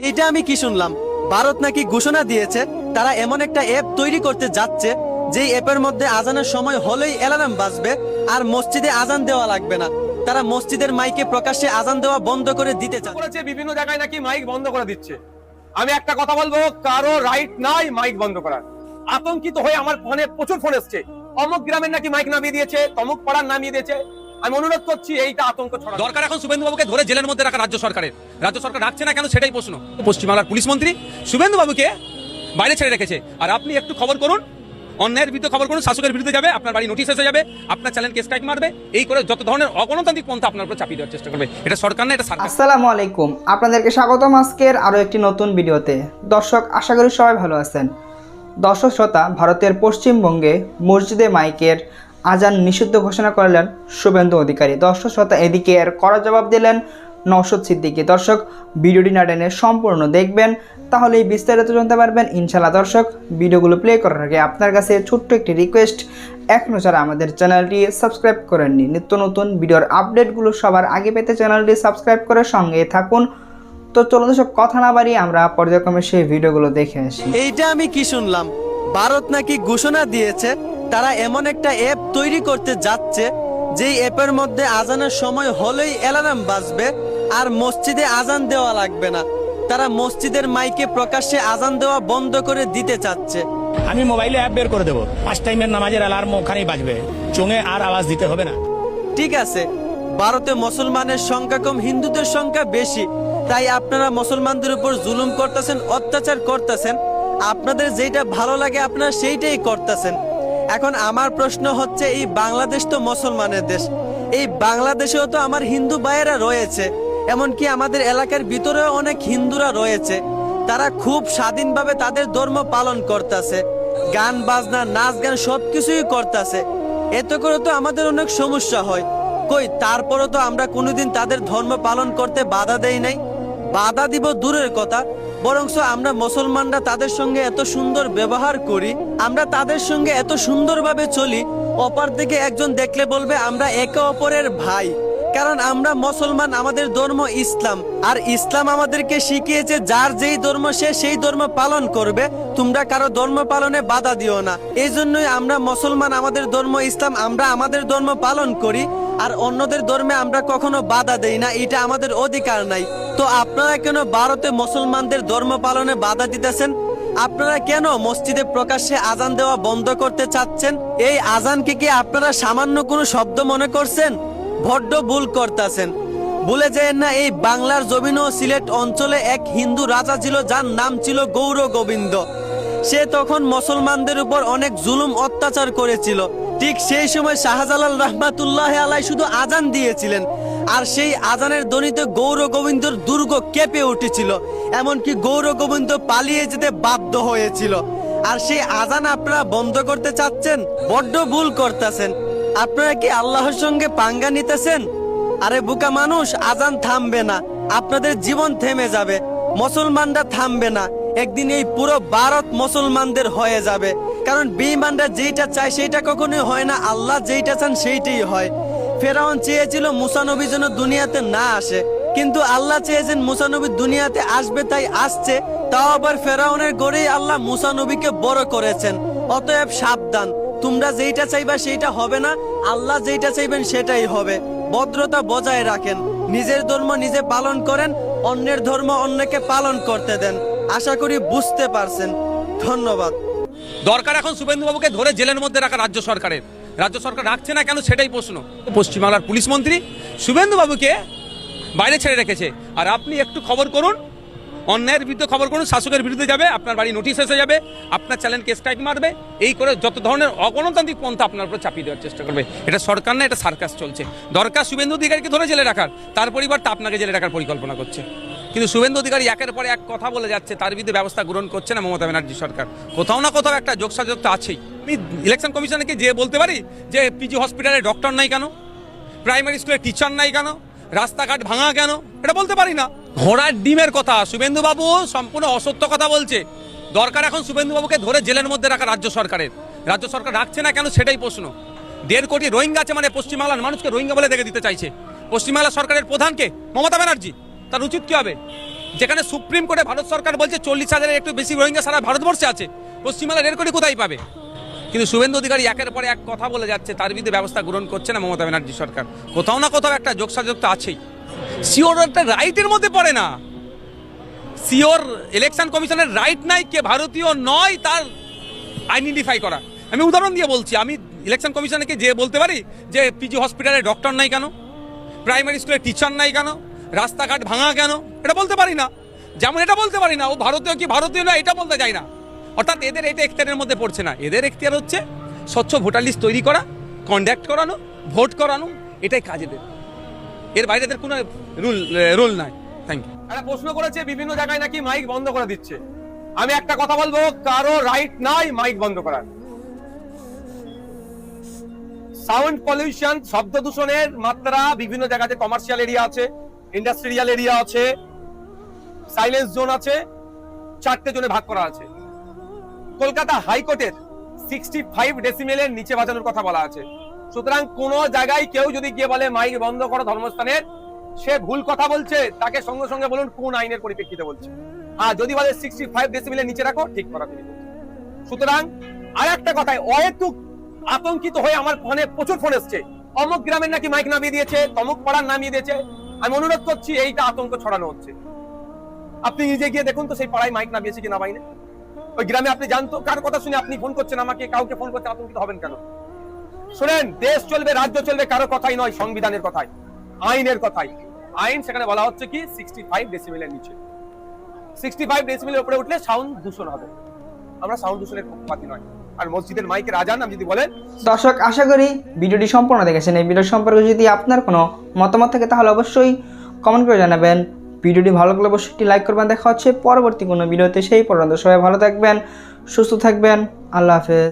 এটা আমি কি শুনলাম, ভারত নাকি ঘোষণা দিয়েছে তারা এমন একটা অ্যাপ তৈরি করতে যাচ্ছে যেই অ্যাপের মধ্যে আজানের সময় হলেই অ্যালার্ম বাজবে আর মসজিদে আজান দেওয়া লাগবে না। তারা মসজিদের মাইকে প্রকাশ্যে আজান দেওয়া বন্ধ করে দিতে চাচ্ছে। বিভিন্ন জায়গায় নাকি মাইক বন্ধ করে দিচ্ছে। আমি একটা কথা বলবো, কারো রাইট নাই মাইক বন্ধ করার। আতঙ্কিত হয়ে আমার ফোনে প্রচুর ফোন এসছে, অমুক গ্রামের নাকি মাইক নামিয়ে দিয়েছে, তমুক পাড়ার নামিয়ে দিয়েছে। আমি অনুরোধ করছি এইটা আতঙ্ক ছড়ানো দরকার। এখন শুভেন্দু বাবুকে ধরে জেলের মধ্যে রাখা রাজ্য সরকারের। রাজ্য সরকার রাখছে না কেন সেটাই প্রশ্ন। পশ্চিমবাংলার পুলিশ মন্ত্রী শুভেন্দু বাবুকে বাইরে ছেড়ে রেখেছে। আর আপনি একটু খবর করুন, অন্যায়ের বিরুদ্ধে খবর করুন, শাসকের বিরুদ্ধে যাবে, আপনার বাড়ি নোটিশ এসে যাবে, আপনার চ্যানেলকে স্ট্রাইক মারবে, এই করে যত ধরনের অগণতান্ত্রিক পন্থা আপনার উপর চাপিয়ে দেওয়ার চেষ্টা করবে। এটা সরকার না, এটা সরকার। আসসালামু আলাইকুম, আপনাদেরকে স্বাগতম আজকের আরও একটি নতুন ভিডিওতে। দর্শক, আশা করি সবাই ভালো আছেন। দর্শক শ্রোতা, ভারতের পশ্চিমবঙ্গে মসজিদে মাইকের আজান নিষিদ্ধ ঘোষণা করলেন শুভেন্দু অধিকারী। দর্শক শ্রোতা, এদিকে এর কড়া জবাব দিলেন নওশাদ সিদ্দিকী। দর্শক, ভিডিওটি না টেনে সম্পূর্ণ দেখবেন, তাহলে এই বিস্তারিত জানতে পারবেন ইনশাআল্লাহ। দর্শক, ভিডিওগুলো প্লে করার আগে আপনার কাছে ছোট্ট একটি রিকোয়েস্ট, এখনও যারা আমাদের চ্যানেলটি সাবস্ক্রাইব করেননি, নিত্য নতুন ভিডিওর আপডেটগুলো সবার আগে পেতে চ্যানেলটি সাবস্ক্রাইব করে সঙ্গে থাকুন। তো চলুন দর্শক, কথা না বাড়িয়ে আমরা পর্যায়ক্রমে সেই ভিডিওগুলো দেখে আসি। এইটা আমি কি শুনলাম, ভারত নাকি ঘোষণা দিয়েছে তারা এমন একটা অ্যাপ তৈরি করতে যাচ্ছে যেই অ্যাপের মধ্যে আজানের সময় হলেই অ্যালার্ম বাজবে আর মসজিদে আজান দেওয়া লাগবে না। তারা মসজিদের মাইকে প্রকাশ্যে আজান দেওয়া বন্ধ করে দিতে চাচ্ছে। আমি মোবাইলে অ্যাপ বের করে দেবো, 5 টাইমের নামাজের অ্যালার্ম ওখানেই বাজবে, চোঙে আর আওয়াজ দিতে হবে না। ঠিক আছে, ভারতে মুসলমানের সংখ্যা কম, হিন্দুদের সংখ্যা বেশি, তাই আপনারা মুসলমানদের উপর জুলুম করতেছেন, অত্যাচার করতেছেন। আপনাদের যেটা ভালো লাগে আপনারা সেইটাই করতেছেন। এখন আমার প্রশ্ন হচ্ছে, এই বাংলাদেশ তো মুসলমানের দেশ, এই বাংলাদেশেও তো আমার হিন্দু ভাইয়েরা রয়েছে, এমনকি আমাদের এলাকার ভিতরেও অনেক হিন্দুরা রয়েছে। তারা খুব স্বাধীনভাবে তাদের ধর্ম পালন করতেছে, গান বাজনা নাচ গান সবকিছুই করতেছে। এতে করে তো আমাদের অনেক সমস্যা হয়। কই, তারপরও তো আমরা কোনোদিন তাদের ধর্ম পালন করতে বাধা দেই নাই। বাধা দিব দূরের কথা, বরঞ্চ আমরা মুসলমানরা তাদের সঙ্গে এত সুন্দর ব্যবহার করি, আমরা তাদের সঙ্গে এত সুন্দরভাবে চলি, অপর দিকে একজন দেখলে বলবে আমরা একে অপরের ভাই। কারণ আমরা মুসলমান, আমাদের ধর্ম ইসলাম, আর ইসলাম আমাদেরকে শিখিয়েছে যার যেই ধর্ম সে সেই ধর্ম পালন করবে, তোমরা কারো ধর্ম পালনে বাধা দিও না। এই জন্যই আমরা মুসলমান, আমাদের ধর্ম ইসলাম, আমরা আমাদের ধর্ম পালন করি, আর অন্যদের ধর্মে আমরা কখনো বাধা দেই না, এটা আমাদের অধিকার নাই। তো আপনারা কেন ভারতে মুসলমানদের ধর্ম পালনে বাধা দিতেছেন? আপনারা কেন মসজিদে প্রকাশ্যে আজান দেওয়া বন্ধ করতে চাচ্ছেন? এই আজানকে কি আপনারা সামান্য কোনো শব্দ মনে করছেন? বড্ড ভুল করতেছেন। ভুলে যায় না, এই বাংলার জমিন ও সিলেট অঞ্চলে এক হিন্দু রাজা ছিল যার নাম ছিল গৌর গোবিন্দ। সে তখন মুসলমানদের উপর অনেক জুলুম অত্যাচার করেছিল। ঠিক সেই সময় শাহজালাল রহমাতুল্লাহ আলাই শুধু আজান দিয়েছিলেন, আর সেই আজানের ধ্বনিতে গৌর গোবিন্দর দুর্গ কেঁপে উঠেছিল, এমনকি গৌর গোবিন্দ পালিয়ে যেতে বাধ্য হয়েছিল। আর সেই আজান আপনারা বন্ধ করতে চাচ্ছেন? বড্ড ভুল করতেছেন। আপনারা কি আল্লাহর সঙ্গে পাঙ্গা নিতেছেন? আরে বোকা মানুষ, আজান থামবে না, আপনাদের জীবন থেমে যাবে, মুসলমানরা থামবে না। একদিন এই পুরো ভারত মুসলমানদের হয়ে যাবে। কারণ বেঈমানরা যেটা চায় সেটা কখনোই হয় না, আল্লাহ যেটা চান সেইটাই হয়। ফেরাউন চেয়েছিল মুসা নবী যেন দুনিয়াতে না আসে, কিন্তু আল্লাহ চেয়েছেন মুসা নবী দুনিয়াতে আসবে, তাই আসছে। তাও আবার ফেরাউনের গড়েই আল্লাহ মুসা নবীকে বড় করেছেন। অতএব সাবধান, তোমরা যেটা চাইবা সেইটা হবে না, আল্লাহ যেটা চাইবেন সেটাই হবে। ভদ্রতা বজায় রাখেন, নিজের ধর্ম নিজে পালন করেন, অন্যের ধর্ম অন্যকে পালন করতে দেন। আশা করি বুঝতে পারছেন। ধন্যবাদ। দরকার এখন শুভেন্দু বাবুকে ধরে জেলের মধ্যে রাখা রাজ্য সরকারের। রাজ্য সরকার রাখছে না কেন সেটাই প্রশ্ন। পশ্চিমবাংলার পুলিশ মন্ত্রী শুভেন্দু বাবুকে বাইরে ছেড়ে রেখেছে। আর আপনি একটু খবর করুন, অন্যায়ের বিরুদ্ধে খবর করুন, শাসকের বিরুদ্ধে যাবে, আপনার বাড়ি নোটিশ এসে যাবে, আপনার চ্যানেলকে স্ট্রাইক মারবে, এই করে যত ধরনের অগণতান্ত্রিক পন্থা আপনার উপর চাপিয়ে দেওয়ার চেষ্টা করবে। এটা সরকার না, এটা সার্কাস চলছে। দরকার শুভেন্দু অধিকারীকে ধরে জেলে রাখার, তার পরিবর্তে আপনাকে জেলে রাখার পরিকল্পনা করছে। কিন্তু শুভেন্দু অধিকারী একের পর এক কথা বলে যাচ্ছে, তার বিরুদ্ধে ব্যবস্থা গ্রহণ করছে না মমতা ব্যানার্জি সরকার। কোথাও না কোথাও একটা যোগসাযোগ তো আছেই। আমি ইলেকশন কমিশনকে যে বলতে পারি যে পিজি হসপিটালে ডক্টর নাই কেন, প্রাইমারি স্কুলে টিচার নাই কেন, রাস্তাঘাট ভাঙা কেন, এটা বলতে পারি না। ঘোড়ার ডিমের কথা শুভেন্দু বাবু সম্পূর্ণ অসত্য কথা বলছে। দরকার এখন শুভেন্দু বাবুকে ধরে জেলের মধ্যে রাখা রাজ্য সরকারের। রাজ্য সরকার রাখছে না কেন সেটাই প্রশ্ন। 1.5 কোটি রোহিঙ্গা আছে, মানে পশ্চিমবাংলার মানুষকে রোহিঙ্গা বলে দেখে দিতে চাইছে। পশ্চিমবাংলা সরকারের প্রধানকে মমতা ব্যানার্জি, তার উচিত কি হবে? যেখানে সুপ্রিম কোর্টে ভারত সরকার বলছে 40,000-এর একটু বেশি রোহিঙ্গা সারা ভারতবর্ষে আছে, পশ্চিমবাংলার রেড কোটি কোথায় পাবে? কিন্তু শুভেন্দু অধিকারী একের পর এক কথা বলে যাচ্ছে, তার বিরুদ্ধে ব্যবস্থা গ্রহণ করছে না মমতা ব্যানার্জি সরকার। কোথাও না কোথাও একটা যোগসাযোগ তো আছেই। সিওর একটা রাইটের মধ্যে পড়ে না, সিওর ইলেকশন কমিশনের রাইট নাই কে ভারতীয় নয় তার আইডেন্টিফাই করা। আমি উদাহরণ দিয়ে বলছি, আমি ইলেকশন কমিশনকে যে বলতে পারি যে পিজি হসপিটালে ডক্টর নাই কেন, প্রাইমারি স্কুলে টিচার নাই কেন, রাস্তাঘাট ভাঙা কেন, এটা বলতে পারি না। যেমন এটা বলতে পারি না ও ভারতীয় কি ভারতীয় না, এটা বলতে চাই না। অর্থাৎ এদের এটা এখতিয়ারের মধ্যে পড়ছে না। এদের এখতিয়ার হচ্ছে স্বচ্ছ ভোটার লিস্ট তৈরি করা, কন্ডাক্ট করানো, ভোট করানো, এটাই কাজ এদের। এর বাইরে এদের কোনো রুল নাই। Thank you. একটা প্রশ্ন করেছে বিভিন্ন জায়গায় নাকি মাইক বন্ধ করে দিচ্ছে। আমি একটা কথা বলবো, কারো রাইট নাই মাইক বন্ধ করার। সাউন্ড পলিউশন, শব্দ দূষণের মাত্রা বিভিন্ন জায়গাতে, কমার্শিয়াল এরিয়া আছে, ইন্ডাস্ট্রিয়াল এরিয়া আছে, সাইলেন্স জোন আছে, 4টে জোনে ভাগ করা আছে। কলকাতা হাইকোর্টের 65 ডেসিমেলের নিচে বাজানোর কথা বলা আছে। সুতরাং কোন জায়গায় কেউ যদি গিয়ে বলে মাইক বন্ধ করো ধর্মস্থানের, সে ভুল কথা বলছে, তাকে সঙ্গে সঙ্গে বলুন কোন আইনের পরিপ্রেক্ষিতে বলছে। আর যদি বলে 65 ডেসিমেলের নিচে রাখো, ঠিক কথা তিনি বলছেন। সুতরাং আর একটা কথায় অহেতুক আতঙ্কিত হয়ে আমার ফোনে প্রচুর ফোন এসছে, অমুক গ্রামের নাকি মাইক নামিয়ে দিয়েছে, তমুক পাড়ার নামিয়ে দিয়েছে। আমি অনুরোধ করছি, এইটা আতঙ্ক ছড়ানো হচ্ছে। আপনি নিজে গিয়ে দেখুন তো সেই পাড়ায় মাইক নামিয়েছে কি নামাইনি। ওই গ্রামে আপনি জানতো কার কথা শুনে আপনি ফোন করছেন আমাকে, কাউকে ফোন করতে আতঙ্কিত হবেন কেন? শুনেন, দেশ চলবে, রাজ্য চলবে কারো কথাই নয়, সংবিধানের কথাই, আইনের কথাই। আইন সেখানে বলা হচ্ছে কি 65 ডেসিমেলের নিচে। 65 ডেসিমেলের উপরে উঠলে সাউন্ড দূষণ হবে। আমরা সাউন্ড দূষণের পক্ষপাতী নয়। আর মসজিদের মাইকের আজান আমি যদি বলেন। দর্শক, আশা করি ভিডিওটি সম্পূর্ণ দেখেছেন। এই ভিডিও সম্পর্কে যদি আপনার কোনো মতামত থাকে তাহলে অবশ্যই কমেন্ট করে জানাবেন। ভিডিওটি ভালো লাগলে অবশ্যই একটি লাইক করবেন। দেখা হচ্ছে পরবর্তী কোনো ভিডিওতে। সেই পর্যন্ত সবাই ভালো থাকবেন, সুস্থ থাকবেন। আল্লাহ হাফেজ।